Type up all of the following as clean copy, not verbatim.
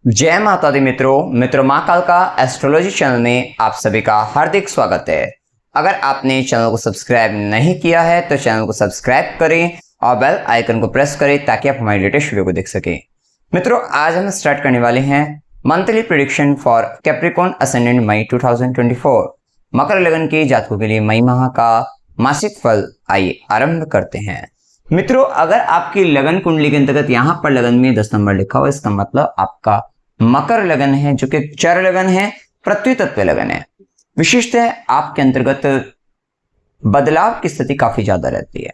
जय माता दी मित्रों माँ काल का एस्ट्रोलॉजी चैनल में आप सभी का हार्दिक स्वागत है। अगर आपने चैनल को सब्सक्राइब नहीं किया है तो चैनल को सब्सक्राइब करें और बेल आइकन को प्रेस करें ताकि आप हमारी लेटेस्ट वीडियो को देख सकें। मित्रों, आज हम स्टार्ट करने वाले हैं monthly prediction for Capricorn ascendant May 2024। मकर लगन के जातकों के लिए मई माह का मासिक फल आइए आरंभ करते हैं। मित्रों, अगर आपकी लगन कुंडली के अंतर्गत यहाँ पर लगन में 10 नंबर लिखा हुआ, इसका मतलब आपका मकर लगन है, जो कि चर लगन है, पृथ्वी तत्व लगन है। विशिष्टतः आपके अंतर्गत बदलाव की स्थिति काफी ज्यादा रहती है।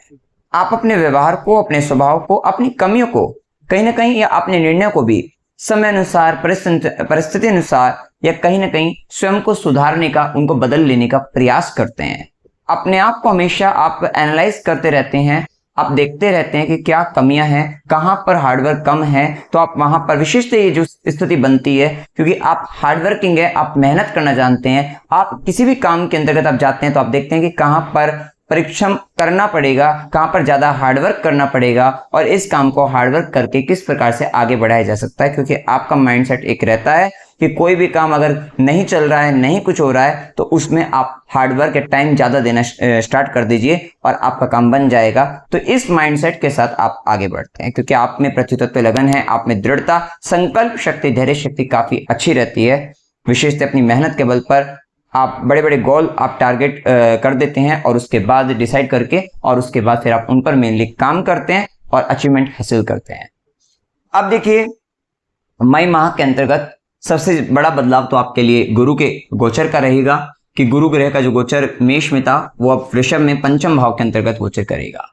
आप अपने व्यवहार को, अपने स्वभाव को, अपनी कमियों को कहीं ना कहीं या अपने निर्णय को भी समय अनुसार, परिस्थिति अनुसार या कहीं ना कहीं स्वयं को सुधारने का, उनको बदल लेने का प्रयास करते हैं। अपने आप को हमेशा आप एनालाइज करते रहते हैं, आप देखते रहते हैं कि क्या कमियां हैं, कहां पर हार्डवर्क कम है, तो आप वहां पर विशिष्ट ये जो स्थिति बनती है, क्योंकि आप हार्डवर्किंग है, आप मेहनत करना जानते हैं। आप किसी भी काम के अंतर्गत आप जाते हैं तो आप देखते हैं कि कहां पर परिश्रम करना पड़ेगा, कहां पर ज्यादा हार्डवर्क करना पड़ेगा और इस काम को हार्डवर्क करके किस प्रकार से आगे बढ़ाया जा सकता है। क्योंकि आपका माइंडसेट एक रहता है कि कोई भी काम अगर नहीं चल रहा है, नहीं कुछ हो रहा है, तो उसमें आप हार्डवर्क टाइम ज्यादा देना स्टार्ट कर दीजिए और आपका काम बन जाएगा। तो इस माइंडसेट के साथ आप आगे बढ़ते हैं, क्योंकि आप में पृथ्वी तत्व लगन है, आप में दृढ़ता, संकल्प शक्ति, धैर्य शक्ति काफी अच्छी रहती है। विशेषतः अपनी मेहनत के बल पर आप बड़े बड़े गोल आप टारगेट कर देते हैं और उसके बाद डिसाइड करके और उसके बाद फिर आप उन पर मेनली काम करते हैं और अचीवमेंट हासिल करते हैं। अब देखिए, मई माह के अंतर्गत सबसे बड़ा बदलाव तो आपके लिए गुरु के गोचर का रहेगा कि गुरु ग्रह का जो गोचर मेष में था वो अब वृषभ में पंचम भाव के अंतर्गत गोचर करेगा।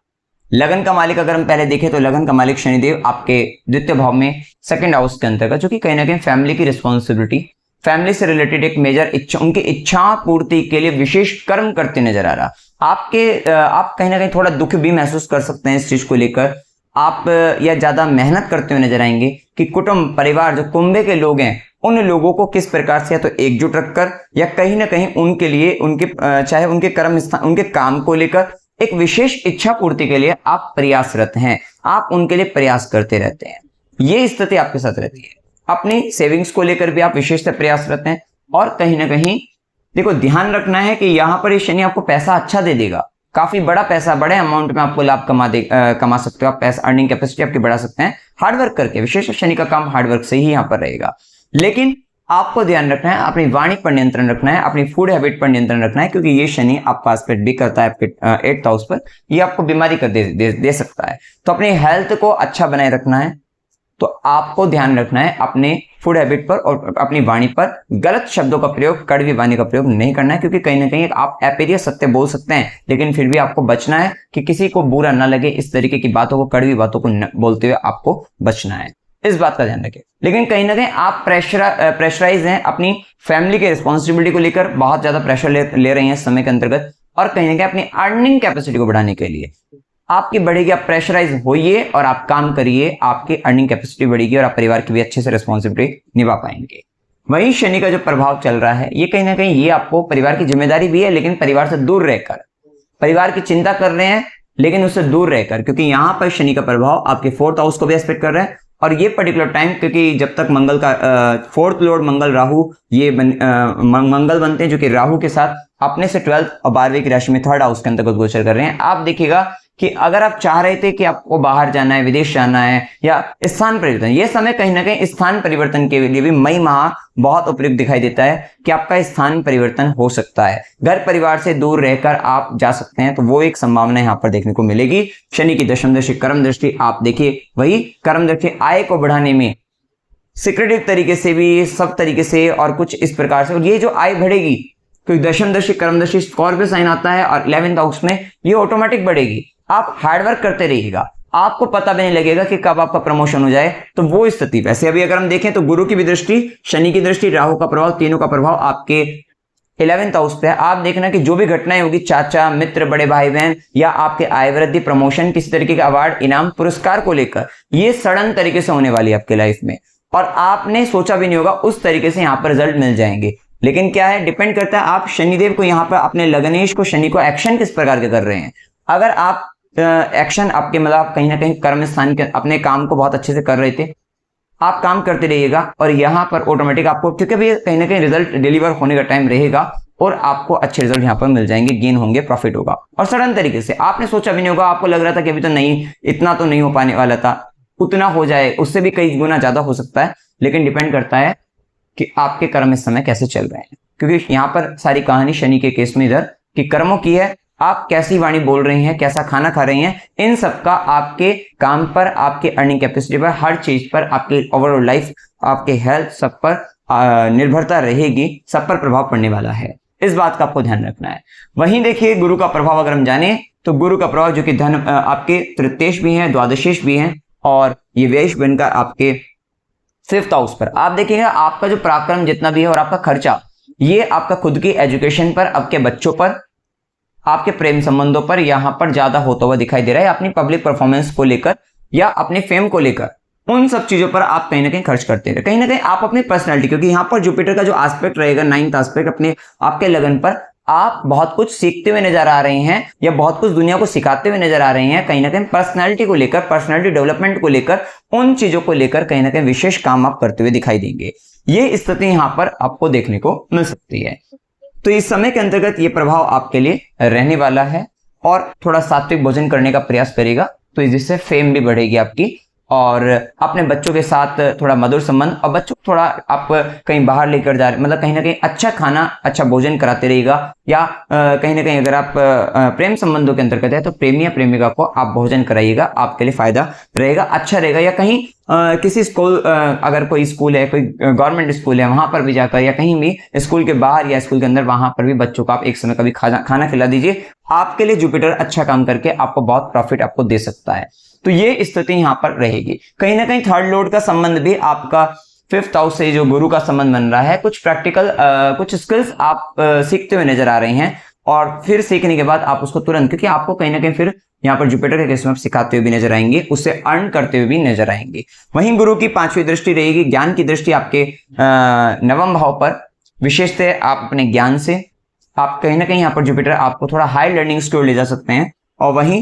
लगन का मालिक अगर हम पहले देखें तो लगन का मालिक शनिदेव आपके द्वितीय भाव में सेकंड हाउस के अंतर्गत, जो कि कहीं ना कहीं फैमिली की रिस्पॉन्सिबिलिटी, फैमिली से रिलेटेड एक मेजर इच्छा, उनकी इच्छा पूर्ति के लिए विशेष कर्म करते नजर आ रहा। आप कहीं ना कहीं थोड़ा दुख भी महसूस कर सकते हैं इस चीज को लेकर। आप या ज्यादा मेहनत करते हुए नजर आएंगे कि कुटुंब, परिवार, जो कुंबे के लोग हैं, उन लोगों को किस प्रकार से या तो एकजुट रखकर या कहीं ना कहीं उनके लिए, उनके चाहे उनके कर्म स्थान, उनके काम को लेकर एक विशेष इच्छा पूर्ति के लिए आप प्रयासरत हैं, आप उनके लिए प्रयास करते रहते हैं। ये स्थिति आपके साथ रहती है। अपनी सेविंग्स को लेकर भी आप विशेषतः प्रयासरत हैं और कहीं ना कहीं देखो, ध्यान रखना है कि यहां पर ये शनि आपको पैसा अच्छा दे देगा, काफी बड़ा पैसा, बड़े अमाउंट में आपको लाभ कमा सकते हो आप। पैसा अर्निंग कैपेसिटी आपकी बढ़ा सकते हैं हार्डवर्क करके। विशेष शनि का काम हार्डवर्क से ही यहाँ पर रहेगा। लेकिन आपको ध्यान रखना है, अपनी वाणी पर नियंत्रण रखना है, अपनी फूड हैबिट पर नियंत्रण रखना है, क्योंकि ये शनि आपका एस्पेक्ट भी करता है आपके 8th हाउस पर। ये आपको बीमारी कर दे सकता है। तो अपनी हेल्थ को अच्छा बनाए रखना है, तो आपको ध्यान रखना है अपने फूड हैबिट पर और अपनी वाणी पर। गलत शब्दों का प्रयोग, कड़वी वाणी का प्रयोग नहीं करना है, क्योंकि कहीं ना कहीं आप अपरिय सत्य बोल सकते हैं, लेकिन फिर भी आपको बचना है कि किसी को बुरा ना लगे। इस तरीके की बातों को, कड़वी बातों को बोलते हुए आपको बचना है, इस बात का ध्यान रखें। लेकिन कहीं ना कहीं आप प्रेशराइज हैं, अपनी फैमिली के रिस्पॉन्सिबिलिटी को लेकर बहुत ज्यादा प्रेशर ले रहे हैं इस समय के अंतर्गत, और कहीं ना कहीं अपनी अर्निंग कैपेसिटी को बढ़ाने के लिए आपकी बढ़ेगी। आप प्रेशराइज होइए और आप काम करिए, आपकी अर्निंग कैपेसिटी बढ़ेगी और आप परिवार की भी अच्छे से रिस्पॉन्सिबिलिटी निभा पाएंगे। वहीं शनि का जो प्रभाव चल रहा है, ये कहीं ना कहीं ये आपको परिवार की जिम्मेदारी भी है, लेकिन परिवार से दूर रहकर, परिवार की चिंता कर रहे हैं लेकिन उससे दूर रहकर, क्योंकि यहां पर शनि का प्रभाव आपके 4th हाउस को भी एस्पेक्ट कर रहा है। और ये पर्टिकुलर टाइम, क्योंकि जब तक मंगल का 4th लॉर्ड मंगल राहु, ये मंगल बनते हैं, जो कि राहु के साथ अपने से 12th और 12वीं की राशि में 3rd हाउस के अंतर्गत गोचर कर रहे हैं। आप देखिएगा कि अगर आप चाह रहे थे कि आपको बाहर जाना है, विदेश जाना है या स्थान परिवर्तन, ये समय कहीं ना कहीं स्थान परिवर्तन के लिए भी मई माह बहुत उपयुक्त दिखाई देता है कि आपका स्थान परिवर्तन हो सकता है। घर परिवार से दूर रहकर आप जा सकते हैं, तो वो एक संभावना यहाँ पर देखने को मिलेगी। शनि की दशम दृष्टि, कर्म दृष्टि, आप देखिए वही कर्म दृष्टि आय को बढ़ाने में सीक्रेटिव तरीके से भी, सब तरीके से और कुछ इस प्रकार से, और ये जो आय बढ़ेगी, क्योंकि दशम दृष्टि, कर्म दृष्टि स्कॉर्पियो साइन आता है और 11th हाउस में, ये ऑटोमेटिक बढ़ेगी। आप हार्डवर्क करते रहिएगा, आपको पता भी नहीं लगेगा कि कब आपका प्रमोशन हो जाए। तो वो स्थिति, वैसे अभी अगर हम देखें तो गुरु की भी दृष्टि, शनि की दृष्टि, राहु का प्रभाव, तीनों का प्रभाव आपके 11th हाउस पे है। आप देखना कि जो भी घटनाएं होगी, चाचा, मित्र, बड़े भाई बहन या आपके आय वृद्धि, प्रमोशन, किसी तरीके का अवार्ड, इनाम, पुरस्कार को लेकर, ये सडन तरीके से होने वाली है आपके लाइफ में और आपने सोचा भी नहीं होगा उस तरीके से यहाँ पर रिजल्ट मिल जाएंगे। लेकिन क्या है, डिपेंड करता है आप शनिदेव को यहाँ पर, अपने लगनेश को, शनि को एक्शन किस प्रकार के कर रहे हैं। अगर आप एक्शन आपके मतलब कहीं ना कहीं कर्म स्थान के अपने काम को बहुत अच्छे से कर रहे थे, आप काम करते रहिएगा और यहाँ पर ऑटोमेटिक आपको, क्योंकि अभी कहीं ना कहीं रिजल्ट डिलीवर होने का टाइम रहेगा और आपको अच्छे रिजल्ट यहाँ पर मिल जाएंगे, गेन होंगे, प्रॉफिट होगा। और सडन तरीके से आपने सोचा भी नहीं होगा, आपको लग रहा था कि अभी तो नहीं, इतना तो नहीं हो पाने वाला था, उतना हो जाए, उससे भी कई गुना ज्यादा हो सकता है। लेकिन डिपेंड करता है कि आपके कर्म इस समय कैसे चल रहे हैं, क्योंकि यहाँ पर सारी कहानी शनि के केस में इधर कि कर्मों की है। आप कैसी वाणी बोल रही हैं, कैसा खाना खा रही हैं, इन सब का आपके काम पर, आपके अर्निंग कैपेसिटी पर, हर चीज पर, आपके ओवरऑल लाइफ, आपके हेल्थ, सब पर निर्भरता रहेगी, सब पर प्रभाव पड़ने वाला है। इस बात का आपको ध्यान रखना है। वहीं देखिए गुरु का प्रभाव अगर हम जाने तो गुरु का प्रभाव जो कि धन आपके तृतीयेश भी है, द्वादशेश भी है और ये व्ययश बनकर आपके 5th हाउस पर। आप देखिएगा आपका जो पराक्रम जितना भी है और आपका खर्चा, ये आपका खुद की एजुकेशन पर, आपके बच्चों पर, आपके प्रेम संबंधों पर यहाँ पर ज्यादा होता हुआ दिखाई दे रहा है, अपनी पब्लिक परफॉर्मेंस को लेकर या अपने फेम को लेकर, उन सब चीजों पर आप कहीं ना कहीं खर्च करते रहे। कहीं ना कहीं आप अपनी पर्सनालिटी, क्योंकि यहाँ पर जुपिटर का जो एस्पेक्ट रहेगा 9th एस्पेक्ट, अपने आपके लगन पर आप बहुत कुछ सीखते हुए नजर आ रहे हैं या बहुत कुछ दुनिया को सिखाते हुए नजर आ रहे हैं। कहीं ना कहीं पर्सनालिटी को लेकर, पर्सनालिटी डेवलपमेंट को लेकर, उन चीजों को लेकर कहीं ना कहीं विशेष काम आप करते हुए दिखाई देंगे। ये स्थिति यहाँ पर आपको देखने को मिल सकती है। तो इस समय के अंतर्गत ये प्रभाव आपके लिए रहने वाला है और थोड़ा सात्विक भोजन करने का प्रयास करेगा तो जिससे फेम भी बढ़ेगी आपकी, और अपने बच्चों के साथ थोड़ा मधुर संबंध, और बच्चों को थोड़ा आप कहीं बाहर लेकर जा रहे, मतलब कहीं ना कहीं अच्छा खाना, अच्छा भोजन कराते रहेगा, या कहीं ना कहीं अगर आप प्रेम संबंधों के अंतर्गत है तो प्रेमी या प्रेमिका को आप भोजन कराइएगा, आपके लिए फायदा रहेगा, अच्छा रहेगा। या कहीं किसी स्कूल, अगर कोई स्कूल है, कोई गवर्नमेंट स्कूल है, वहां पर भी जाकर, या कहीं भी स्कूल के बाहर या स्कूल के अंदर, वहां पर भी बच्चों को आप एक समय कभी खाना खिला दीजिए। आपके लिए जुपिटर अच्छा काम करके आपको बहुत प्रॉफिट आपको दे सकता है। तो ये स्थिति यहाँ पर रहेगी। कहीं ना कहीं 3rd लॉर्ड का संबंध भी आपका 5th हाउस से जो गुरु का संबंध बन रहा है, कुछ प्रैक्टिकल कुछ स्किल्स आप सीखते हुए नजर आ रहे हैं और फिर सीखने के बाद आप उसको तुरंत, क्योंकि आपको कहीं ना कहीं फिर यहाँ पर जुपिटर के केस में आप सिखाते हुए भी नजर आएंगे, उससे अर्न करते हुए भी नजर आएंगे। वहीं गुरु की 5वीं दृष्टि रहेगी, ज्ञान की दृष्टि आपके 9वें भाव पर। विशेषतः आप अपने ज्ञान से आप कहीं ना कहीं यहाँ पर जुपिटर आपको थोड़ा हाई लर्निंग स्कोर ले जा सकते हैं। और वहीं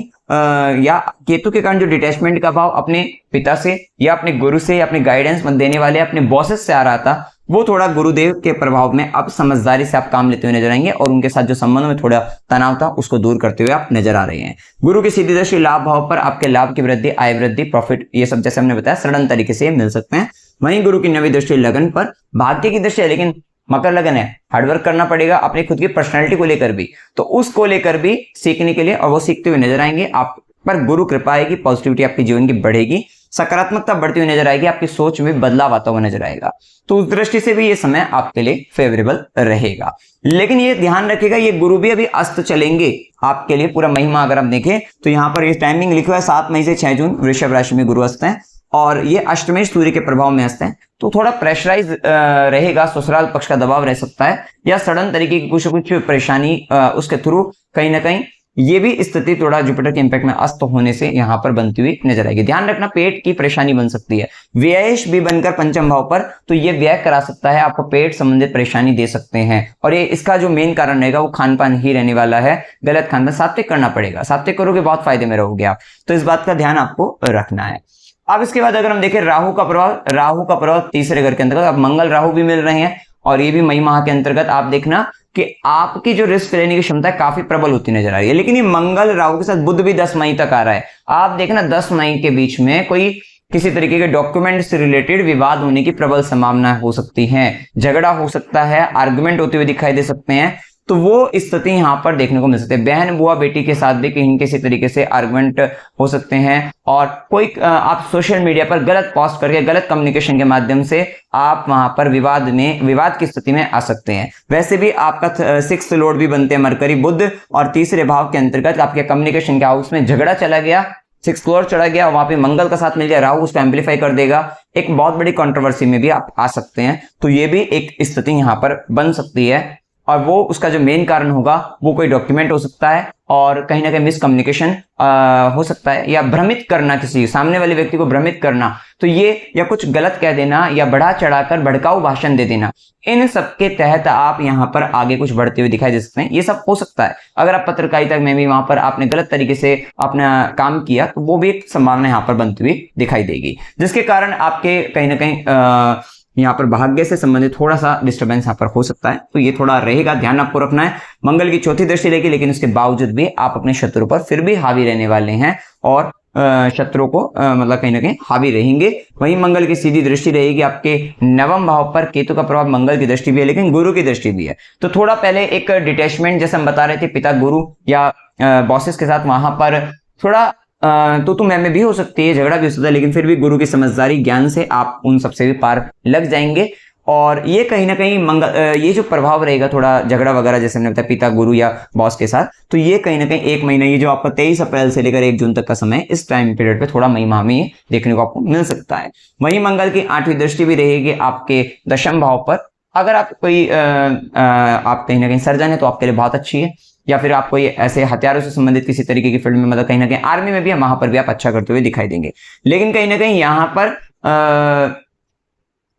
या केतु के कारण जो डिटैचमेंट का भाव अपने पिता से या अपने गुरु से या अपने गाइडेंस देने वाले अपने बॉसेस से आ रहा था, वो थोड़ा गुरुदेव के प्रभाव में अब समझदारी से आप काम लेते हुए नजर आएंगे और उनके साथ जो संबंध में थोड़ा तनाव था उसको दूर करते हुए आप नजर आ रहे हैं। गुरु की सीधी दृष्टि लाभ भाव पर आपके लाभ की वृद्धि, आय वृद्धि, प्रॉफिट, ये सब जैसे हमने बताया सडन तरीके से मिल सकते हैं। वहीं गुरु की 9वीं दृष्टि लगन पर, भाग्य की दृष्टि है लेकिन मकर लगन है, हार्डवर्क करना पड़ेगा अपनी खुद की पर्सनैलिटी को लेकर भी, तो उसको लेकर भी सीखने के लिए, और वो सीखते हुए नजर आएंगे। आप पर गुरु कृपा आएगी, पॉजिटिविटी आपकी जीवन की बढ़ेगी, सकारात्मकता बढ़ती हुई नजर आएगी, आपकी सोच में बदलाव आता हुआ नजर आएगा। तो उस दृष्टि से भी ये समय आपके लिए फेवरेबल रहेगा। लेकिन ये ध्यान रखिएगा, ये गुरु भी अभी अस्त चलेंगे आपके लिए पूरा महीना। अगर आप देखें तो यहाँ पर ये टाइमिंग लिखा है 7 मई से 6 जून वृषभ राशि में गुरु अस्त है और ये अष्टमेश सूर्य के प्रभाव में अस्त है, तो थोड़ा प्रेशराइज रहेगा, ससुराल पक्ष का दबाव रह सकता है या सडन तरीके की कुछ परेशानी उसके थ्रू कहीं ना कहीं ये भी स्थिति थोड़ा जुपिटर के इंपैक्ट में अस्त होने से यहाँ पर बनती हुई नजर आएगी। ध्यान रखना पेट की परेशानी बन सकती है, व्ययश भी बनकर 5म भाव पर, तो ये व्यय करा सकता है, आपको पेट संबंधित परेशानी दे सकते हैं। और ये इसका जो मेन कारण रहेगा वो खान पान ही रहने वाला है, गलत खान पान, सात्विक करना पड़ेगा, सात्विक करोगे बहुत फायदे में रहोगे आप, तो इस बात का ध्यान आपको रखना है। अब इसके बाद अगर हम देखें राहु का प्रभाव 3रे घर के अंतर्गत, अब मंगल राहु भी मिल रहे हैं और ये भी मई माह के अंतर्गत आप देखना कि आपकी जो रिस्क लेने की क्षमता है काफी प्रबल होती नजर आ रही है। लेकिन ये मंगल राहु के साथ बुध भी 10 मई तक आ रहा है। आप देखना 10 मई के बीच में कोई किसी तरीके के डॉक्यूमेंट से रिलेटेड विवाद होने की प्रबल संभावना हो सकती है, झगड़ा हो सकता है, आर्गुमेंट होते हुए दिखाई दे सकते हैं, तो वो स्थिति यहाँ पर देखने को मिल सकती है। बहन बुआ बेटी के साथ भी कहीं किसी तरीके से आर्गुमेंट हो सकते हैं और कोई आप सोशल मीडिया पर गलत पोस्ट करके, गलत कम्युनिकेशन के माध्यम से आप वहां पर विवाद की स्थिति में आ सकते हैं। वैसे भी आपका 6th लॉर्ड भी बनते हैं मरकरी बुध, और 3रे भाव के अंतर्गत आपके कम्युनिकेशन के हाउस में झगड़ा चला गया, 6th लॉर्ड चढ़ा गया, वहां पे मंगल का साथ मिल गया, राहु उसको एम्पलीफाई कर देगा, एक बहुत बड़ी कंट्रोवर्सी में भी आप आ सकते हैं। तो ये भी एक स्थिति यहाँ पर बन सकती है और वो उसका जो मेन कारण होगा वो कोई डॉक्यूमेंट हो सकता है और कहीं ना कहीं मिसकम्युनिकेशन हो सकता है, या भ्रमित करना, किसी सामने वाले व्यक्ति को भ्रमित करना, तो ये, या कुछ गलत कह देना, या बढ़ा चढ़ाकर भड़काऊ भाषण दे देना, इन सब के तहत आप यहाँ पर आगे कुछ बढ़ते हुए दिखाई दे सकते हैं। ये सब हो सकता है। अगर आप पत्रकारिता में भी वहां पर आपने गलत तरीके से अपना काम किया तो वो भी एक संभावना यहाँ पर बनती हुई दिखाई देगी, जिसके कारण आपके कहीं ना कहीं यहाँ पर भाग्य से संबंधित थोड़ा सा डिस्टर्बेंस यहाँ पर हो सकता है। तो ये थोड़ा रहेगा, ध्यान आपको रखना है। मंगल की चौथी दृष्टि रहेगी, लेकिन उसके बावजूद भी आप अपने शत्रु पर फिर भी हावी रहने वाले हैं और शत्रु को मतलब कहीं ना कहीं हावी रहेंगे। वहीं मंगल की सीधी दृष्टि रहेगी आपके नवम भाव पर। केतु का प्रभाव मंगल की दृष्टि भी है, लेकिन गुरु की दृष्टि भी है। तो थोड़ा पहले एक डिटैचमेंट जैसे हम बता रहे थे पिता गुरु या बॉसेस के साथ, वहां पर थोड़ा तो मैं भी हो सकती है, झगड़ा भी हो सकता है, लेकिन फिर भी गुरु की समझदारी ज्ञान से आप उन सबसे भी पार लग जाएंगे। और ये कहीं ना कहीं मंगल ये जो प्रभाव रहेगा थोड़ा झगड़ा वगैरह जैसे हमने बताया पिता गुरु या बॉस के साथ, तो ये कहीं ना कहीं एक महीना, ये जो आपका 23 अप्रैल से लेकर 1 जून तक का समय, इस टाइम पीरियड पे थोड़ा मई माह में देखने को आपको मिल सकता है। वहीं मंगल की 8वीं दृष्टि भी रहेगी आपके दशम भाव पर। अगर आप कोई आप कहीं ना कहीं सर्जन है तो आपके लिए बहुत अच्छी है, या फिर आप कोई ऐसे हथियारों से संबंधित किसी तरीके की फील्ड में, मतलब कहीं ना कहीं आर्मी में भी है, वहां पर भी आप अच्छा करते हुए दिखाई देंगे। लेकिन कहीं ना कहीं यहाँ पर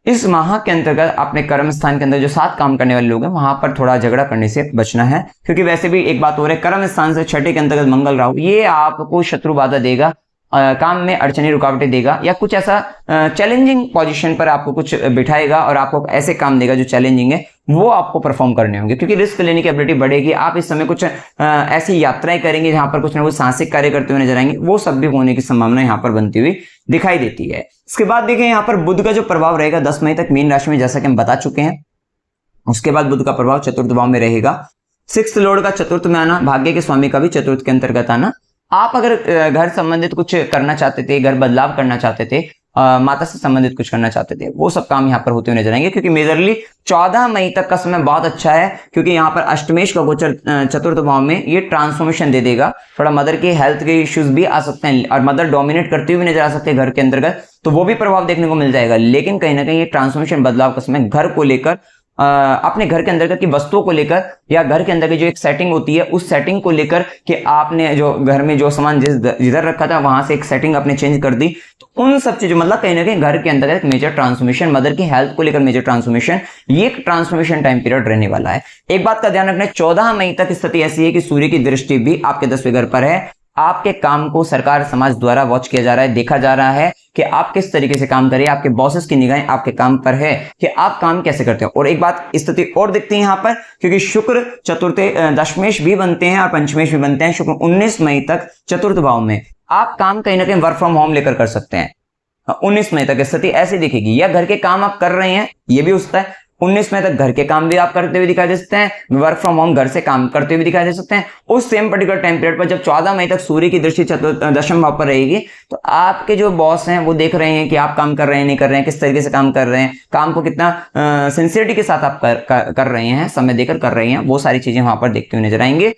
इस माह के अंतर्गत अपने कर्म स्थान के अंदर जो साथ काम करने वाले लोग हैं वहां पर थोड़ा झगड़ा करने से बचना है, क्योंकि वैसे भी एक बात हो रही है, कर्म स्थान से छठे के अंतर्गत मंगल राहु, ये आपको शत्रु बाधा देगा, काम में अड़चने रुकावटें देगा, या कुछ ऐसा चैलेंजिंग पोजीशन पर आपको कुछ बिठाएगा और आपको ऐसे काम देगा जो चैलेंजिंग है, वो आपको परफॉर्म करने होंगे, क्योंकि रिस्क लेने की एबिलिटी बढ़ेगी। आप इस समय कुछ ऐसी यात्राएं करेंगे जहां पर कुछ ना कुछ साहसिक कार्य करते हुए नजर आएंगे, वो सब भी होने की संभावना यहाँ पर बनती हुई दिखाई देती है। इसके बाद देखें यहाँ पर बुध का जो प्रभाव रहेगा 10 मई तक मीन राशि में, जैसा कि हम बता चुके हैं। उसके बाद बुध का प्रभाव चतुर्थ भाव में रहेगा। 6th लॉर्ड का चतुर्थ में आना, भाग्य के स्वामी का भी चतुर्थ के अंतर्गत आना। आप अगर घर संबंधित कुछ करना चाहते थे, घर बदलाव करना चाहते थे, माता से संबंधित कुछ करना चाहते थे, वो सब काम यहाँ पर होते हुए नजर आएंगे, क्योंकि मेजरली 14 मई तक का समय बहुत अच्छा है, क्योंकि यहाँ पर अष्टमेश का गोचर चतुर्थ भाव में ये ट्रांसफॉर्मेशन दे देगा। थोड़ा मदर के हेल्थ के इश्यूज भी आ सकते हैं और मदर डोमिनेट करते हुए नजर आ सकते हैं घर के अंतर्गत, तो वो भी प्रभाव देखने को मिल जाएगा। लेकिन कहीं ना कहीं ये ट्रांसफॉर्मेशन बदलाव का समय घर को लेकर, अपने घर के अंदर की वस्तुओं को लेकर, या घर के अंदर की जो एक सेटिंग होती है उस सेटिंग को लेकर, कि आपने जो घर में जो सामान जिधर रखा था वहां से एक सेटिंग आपने चेंज कर दी, तो उन सब चीजों, मतलब कहीं ना कहीं घर के अंदर एक मेजर ट्रांसफॉर्मेशन, मदर की हेल्थ को लेकर मेजर ट्रांसफॉर्मेशन, ये एक ट्रांसफॉर्मेशन टाइम पीरियड रहने वाला है। एक बात का ध्यान रखना है, 14 मई तक स्थिति ऐसी है कि सूर्य की दृष्टि भी आपके 10वें घर पर है। आपके काम को सरकार समाज द्वारा वॉच किया जा रहा है, देखा जा रहा है कि आप किस तरीके से काम करें। आपके बॉसेस की निगाहें आपके काम पर है कि आप काम कैसे करते हो। और एक बात स्थिति और दिखती है यहाँ पर, क्योंकि शुक्र चतुर्थ दशमेश भी बनते हैं और पंचमेश भी बनते हैं। शुक्र 19 मई तक चतुर्थ भाव में, आप काम कहीं ना कहीं वर्क फ्रॉम होम लेकर कर सकते हैं। 19 मई तक स्थिति ऐसी दिखेगी, या घर के काम आप कर रहे हैं, ये भी हो सकता है। 19 मई तक घर के काम भी आप करते हुए दिखाई दे सकते हैं, वर्क फ्रॉम होम घर से काम करते हुए दिखाई दे सकते हैं। उस सेम पर्टिकुलर टाइम पीरियड पर जब 14 मई तक सूर्य की दृष्टि दशम भाव पर रहेगी, तो आपके जो बॉस हैं वो देख रहे हैं कि आप काम कर रहे हैं नहीं कर रहे हैं, किस तरीके से काम कर रहे हैं, काम को कितना सिंसियरिटी के साथ आप कर रहे हैं, समय देकर कर रहे हैं, वो सारी चीजें वहां पर देखते हुए नजर आएंगे।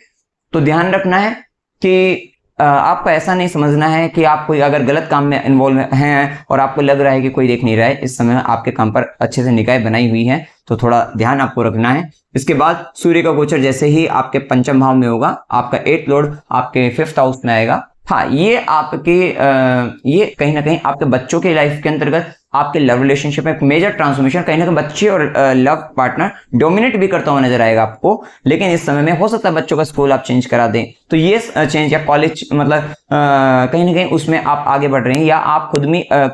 तो ध्यान रखना है कि आपको ऐसा नहीं समझना है कि आप कोई अगर गलत काम में इन्वॉल्व हैं और आपको लग रहा है कि कोई देख नहीं रहा है, इस समय आपके काम पर अच्छे से निगाहें बनाई हुई है, तो थोड़ा ध्यान आपको रखना है। इसके बाद सूर्य का गोचर जैसे ही आपके पंचम भाव में होगा, आपका 8th लॉर्ड आपके 5th हाउस में आएगा। हाँ, ये आपके ये कहीं ना कहीं आपके बच्चों के लाइफ के अंतर्गत, आपके लव रिलेशनशिप में एक मेजर ट्रांसफॉर्मेशन, कहीं ना कहीं बच्चे और लव पार्टनर डोमिनेट भी करता हुआ नजर आएगा आपको। लेकिन इस समय में हो सकता है बच्चों का स्कूल आप चेंज करा दें, तो ये चेंज, या कॉलेज मतलब कहीं ना कहीं उसमें आप आगे बढ़ रहे हैं, या आप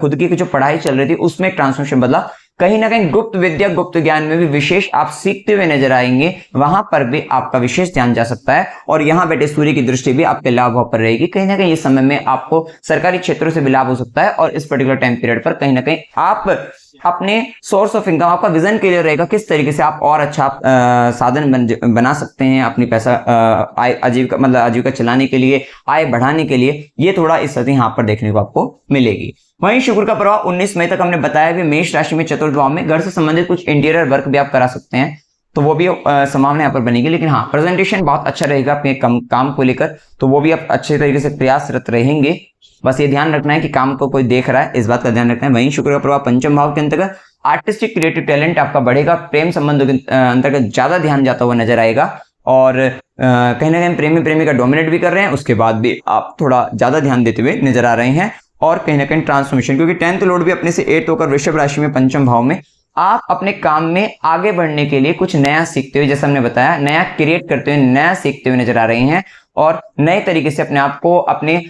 खुद की जो पढ़ाई चल रही थी उसमें ट्रांसफॉर्मेशन बदला, कहीं ना कहीं गुप्त विद्या गुप्त ज्ञान में भी विशेष आप सीखते हुए नजर आएंगे, वहां पर भी आपका विशेष ध्यान जा सकता है। और यहाँ बैठे सूर्य की दृष्टि भी आपके लाभ भाव पर रहेगी। कहीं ना कहीं इस समय में आपको सरकारी क्षेत्रों से भी लाभ हो सकता है, और इस पर्टिकुलर टाइम पीरियड पर कहीं ना कहीं आप अपने सोर्स ऑफ इनकम, आपका विजन क्लियर रहेगा किस तरीके से आप और अच्छा साधन बना सकते हैं अपनी पैसा आजीविका, मतलब आजीविका चलाने के लिए, आय बढ़ाने के लिए। ये थोड़ा इस यहाँ पर देखने को आपको मिलेगी। वहीं शुक्र का प्रभाव 19 मई तक हमने बताया कि मेष राशि में चतुर्थ भाव में, घर से संबंधित कुछ इंटीरियर वर्क भी आप करा सकते हैं, तो वो भी संभावना यहाँ पर बनेगी। लेकिन हाँ, प्रेजेंटेशन बहुत अच्छा रहेगा अपने काम को लेकर, तो वो भी आप अच्छे तरीके से प्रयासरत रहेंगे। बस ये ध्यान रखना है कि काम को कोई देख रहा है, इस बात का ध्यान रखना है। वहीं शुक्र का प्रभाव पंचम भाव के अंतर्गत आर्टिस्टिक क्रिएटिव टैलेंट आपका बढ़ेगा, प्रेम संबंधों के अंतर्गत ज्यादा ध्यान जाता हुआ नजर आएगा और कहीं ना कहीं प्रेमी प्रेमिका डोमिनेट भी कर रहे हैं, उसके बाद भी आप थोड़ा ज्यादा ध्यान देते हुए नजर आ रहे हैं। और कहीं ना कहीं ट्रांसफॉर्मेशन, क्योंकि 10th लॉर्ड भी अपने से 8 होकर वृषभ राशि में पंचम भाव में, आप अपने काम में आगे बढ़ने के लिए कुछ नया सीखते हुए, जैसा हमने बताया, नया क्रिएट करते हुए, नया सीखते हुए नजर आ रहे हैं और नए तरीके से अपने आप को, अपने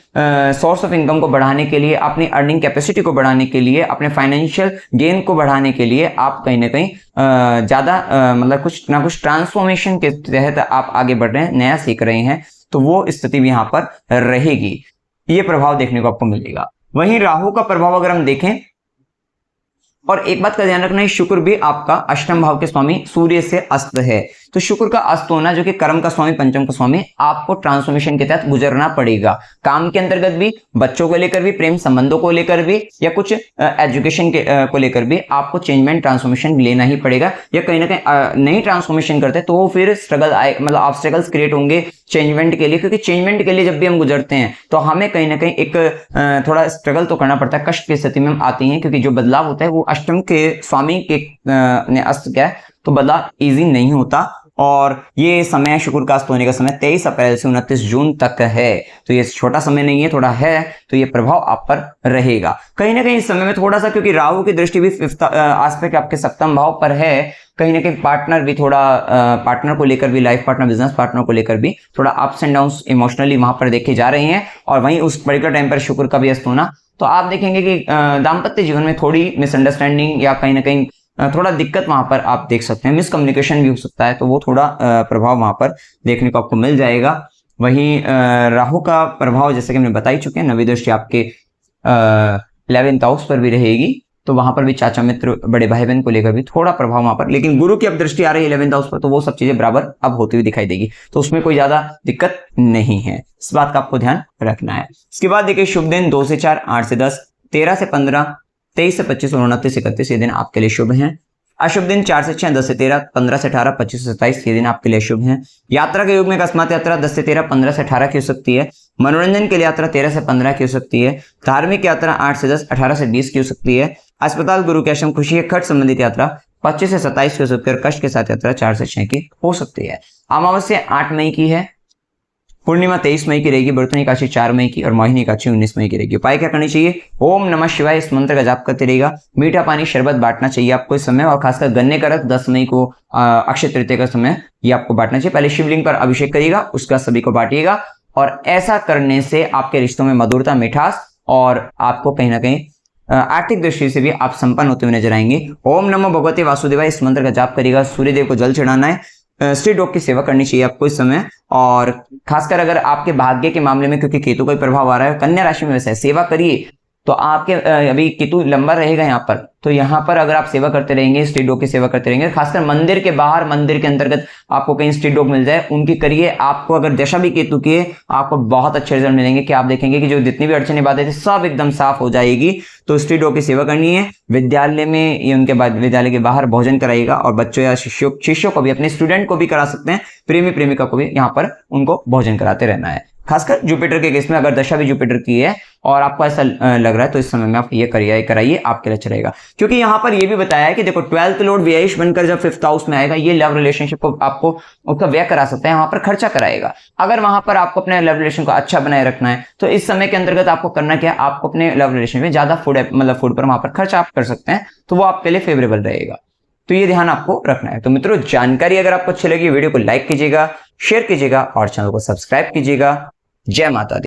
सोर्स ऑफ इनकम को बढ़ाने के लिए, अपनी अर्निंग कैपेसिटी को बढ़ाने के लिए, अपने फाइनेंशियल गेन को बढ़ाने के लिए आप कहीं ना कहीं ज्यादा मतलब कुछ ना कुछ ट्रांसफॉर्मेशन के तहत आप आगे बढ़ रहे हैं, नया सीख रहे हैं, तो वो स्थिति भी यहाँ पर रहेगी, ये प्रभाव देखने को आपको मिलेगा। वहीं राहु का प्रभाव अगर हम देखें, और एक बात का ध्यान रखना है, शुक्र भी आपका अष्टम भाव के स्वामी सूर्य से अस्त है, तो शुक्र का अस्त होना, जो कि कर्म का स्वामी, पंचम का स्वामी, आपको ट्रांसफॉर्मेशन के तहत गुजरना पड़ेगा। काम के अंतर्गत भी, बच्चों को लेकर भी, प्रेम संबंधों को लेकर भी, या कुछ एजुकेशन के को लेकर भी आपको चेंजमेंट ट्रांसफॉर्मेशन लेना ही पड़ेगा। या कहीं ना कहीं नहीं ट्रांसफॉर्मेशन करते तो फिर स्ट्रगल आए, मतलब ऑब्स्टेकल्स क्रिएट होंगे चेंजमेंट के लिए, क्योंकि चेंजमेंट के लिए जब भी हम गुजरते हैं तो हमें कहीं ना कहीं एक थोड़ा स्ट्रगल तो करना पड़ता है, कष्ट की स्थिति में हम आते हैं, क्योंकि जो बदलाव होता है वो अष्टम के स्वामी के अस्त क्या है, तो बदलाव इजी नहीं होता। और ये समय शुक्र का अस्त होने का समय 23 अप्रैल से 29 जून तक है, तो ये छोटा समय नहीं है, थोड़ा है, तो ये प्रभाव आप पर रहेगा। कहीं ना कहीं इस समय में थोड़ा सा, क्योंकि राहु की दृष्टि भी एस्पेक्ट आपके सप्तम भाव पर है, कहीं ना कहीं पार्टनर भी थोड़ा, पार्टनर को लेकर भी, लाइफ पार्टनर, बिजनेस पार्टनर को लेकर भी थोड़ा अप्स एंड डाउन्स इमोशनली वहां पर देखे जा रहे हैं। और वहीं उस पर्टिकुलर टाइम पर शुक्र का भी अस्त होना, तो आप देखेंगे कि दाम्पत्य जीवन में थोड़ी मिसअंडरस्टैंडिंग या कहीं ना कहीं थोड़ा दिक्कत वहां पर आप देख सकते हैं, मिसकम्युनिकेशन भी हो सकता है, तो वो थोड़ा प्रभाव वहां पर देखने को आपको मिल जाएगा। वहीं राहु का प्रभाव जैसे कि हमने बता ही चुके हैं, नवी दृष्टि आपके 11th हाउस पर भी रहेगी, तो वहां पर भी चाचा मित्र, बड़े भाई बहन को लेकर भी थोड़ा प्रभाव वहां पर, लेकिन गुरु की अब दृष्टि आ रही है 11th हाउस पर, तो वो सब चीजें बराबर अब होती हुई दिखाई देगी, तो उसमें कोई ज्यादा दिक्कत नहीं है, इस बात का आपको ध्यान रखना है। इसके बाद देखिए शुभ दिन 2 से 4, 8 से 10, 13 से 15, 23 से 25 और 29 से 31 ये दिन आपके लिए शुभ हैं। अशुभ दिन 4 से 6, 10 से 13, 15 से 18, 25 से 27 ये दिन आपके लिए शुभ हैं। यात्रा के योग में अकस्मात यात्रा 10 से 13, 15 से 18 की हो सकती है। मनोरंजन के लिए यात्रा 13 से 15 की हो सकती है। धार्मिक यात्रा 8 से 10, 18 से 20 की हो सकती है। अस्पताल, गुरु के आश्रम, खुशी, खर्च संबंधित यात्रा 25 से 27 की हो सकती है। कष्ट के साथ यात्रा 4 से 6 की हो सकती है। अमावस्या 8 मई की है, पूर्णिमा 23 मई की रहेगी, बर्तनी एकादशी 4 मई की और मोहिनी एकादशी 19 मई की रहेगी। उपाय क्या करनी चाहिए? ओम नमः शिवाय इस मंत्र का जाप करते रहेगा। मीठा पानी, शरबत बांटना चाहिए आपको इस समय, और खासकर गन्ने का रस 10 मई को अक्षय तृतीया का समय ये आपको बांटना चाहिए। पहले शिवलिंग पर अभिषेक करिएगा, उसका सभी को बांटिएगा, और ऐसा करने से आपके रिश्तों में मधुरता, मिठास और आपको कहीं ना कहीं आर्थिक दृष्टि से भी आप संपन्न होते हुए नजर आएंगे। ओम नमो भगवते वासुदेवाय इस मंत्र का जाप करिएगा। सूर्यदेव को जल चढ़ाना है, स्त्री डॉग की सेवा करनी चाहिए आपको इस समय, और खासकर अगर आपके भाग्य के मामले में, क्योंकि केतु का प्रभाव आ रहा है, कन्या राशि में वैसे सेवा करिए, तो आपके अभी केतु लंबा रहेगा यहाँ पर, तो यहाँ पर अगर आप सेवा करते रहेंगे, स्ट्रीट डॉग की सेवा करते रहेंगे, खासकर मंदिर के बाहर, मंदिर के अंतर्गत आपको कहीं स्ट्रीट डॉग मिल जाए, उनकी करिए। आपको अगर दशा भी केतु की है, आपको बहुत अच्छे रिजल्ट मिलेंगे कि आप देखेंगे कि जो जितनी भी अड़चने बातें थी सब एकदम साफ हो जाएगी। तो स्ट्रीट डॉग की सेवा करनी है। विद्यालय में या उनके बाद विद्यालय के बाहर भोजन कराइएगा, और बच्चों या शिष्यों को भी, अपने स्टूडेंट को भी करा सकते हैं, प्रेमी प्रेमिका को भी यहाँ पर उनको भोजन कराते रहना है। खासकर जुपिटर के केस में अगर दशा भी जुपिटर की है और आपको ऐसा लग रहा है, तो इस समय में आप ये कराइए, आपके लिए अच्छा रहेगा। क्योंकि यहाँ पर ये भी बताया है कि देखो 12th लॉर्ड व्ययेश बनकर जब 5th हाउस में आएगा, ये लव रिलेशनशिप को आपको उसका व्यय करा सकता है, वहां पर खर्चा कराएगा। अगर वहां पर आपको अपने लव रिलेशन को अच्छा बनाए रखना है, तो इस समय के अंतर्गत आपको करना क्या है, आपको अपने लव रिलेशन में ज्यादा फूड पर वहां पर खर्चा आप कर सकते हैं, तो वो आपके लिए फेवरेबल रहेगा। तो ये ध्यान आपको रखना है। तो मित्रों, जानकारी अगर आपको अच्छी लगी, वीडियो को लाइक कीजिएगा, शेयर कीजिएगा और चैनल को सब्सक्राइब कीजिएगा। जय माता दी।